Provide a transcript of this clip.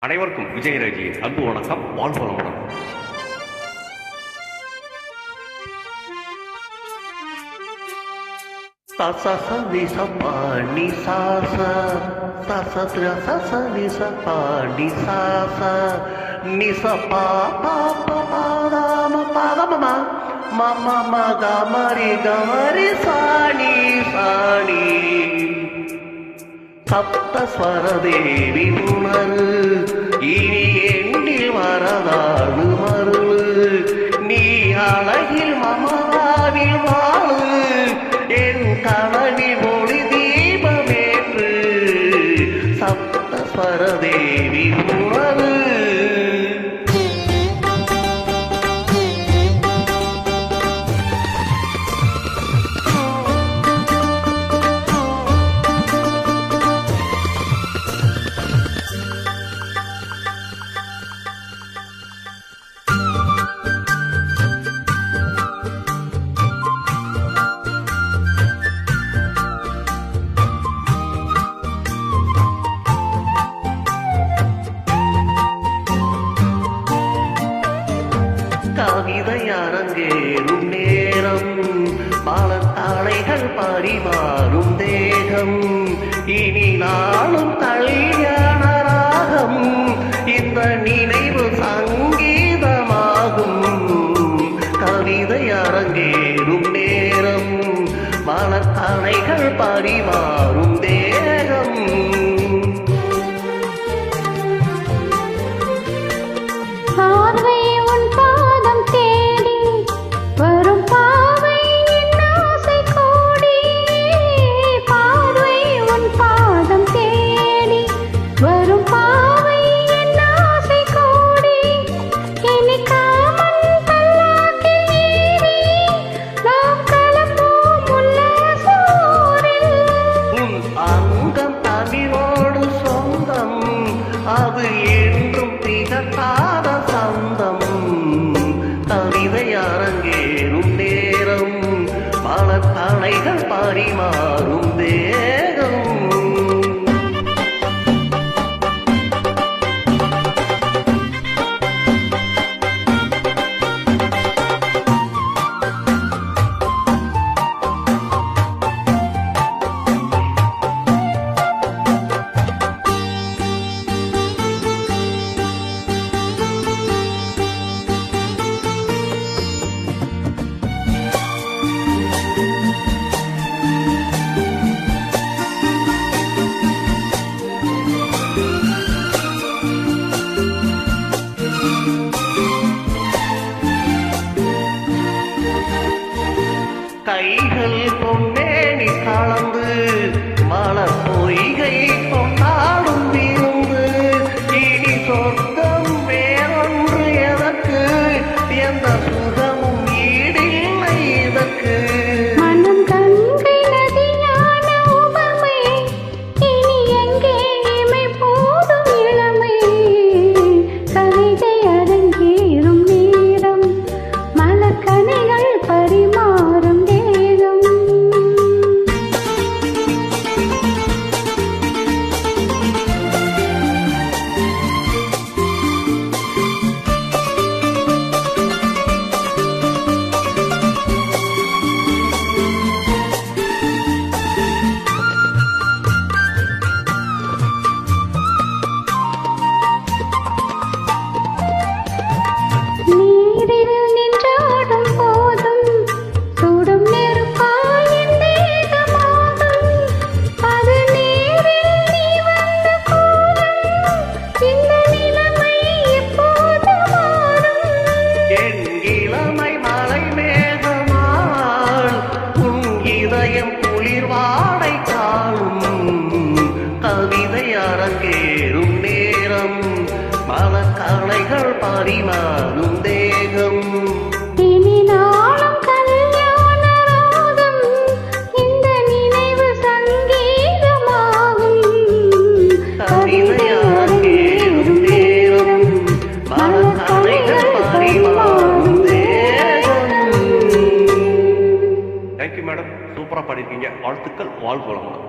அனைவருக்கும் விஜயராஜியின் அன்பு வணக்கம். வாழ்க வளமுடன். Sasa nisa pani sasa sasa sasa nisa pani sasa nisa pa pa pa pa ma ma ma ma ga mari sani sani சப்தஸ்வர தேவி உணரு இனி எண்ணில் வரதானு மருளு நீ அழகில் மமராவில் வாழு என் கனவில் ஒளி தீபமேற்று சப்தஸ்வர தேவி உணரு. கவிதை அரங்கேறும் நேரம் பாலத்தாளைகள் பரிமாறும் தேகம் இனி நாளும் கல்யாண ராகம் இந்த நினைவு சங்கீதமாகும். கவிதை அரங்கேறும் நேரம் பாலத்தாளைகள் பரிமாறும் தேகம் அது என்றும் திகட்டாத சந்தம். கவிதை அரங்கேறும் நேரம் பல தலைகள் பரிமாறும் தேகம். கைகள் பொன்னேனி கலந்து மலர் பொய்கை கொண்டாடும் விருந்து இனி சொர்க்கம் வேறொன்று எதற்கு எந்த சுகமும் ஈடில்லை இதற்கு. மனம் கங்கை நதியான உபமை இனி எங்கே இமை போதும் இளமை. கவிதை அரங்கேறும் நேரம் மலர்கனைகள் பரிமாறும் குளிர்வாடை காணும். கவிதை அரங்கேறும் நேரம் மலக்கலைகள் பரிமாறும் தேகம். இனி நாளும் கல்யாண ராகம் இந்த நினைவு சங்கீதமாகும். கவிதை அரங்கேறும் நேரம் மலக்கலைகள் பரிமாறும் தேகம். தேங்க்யூ மேடம், சூப்பராக பாடிருக்கீங்க. வாழ்த்துக்கள். வாழ்க வளமுடன்.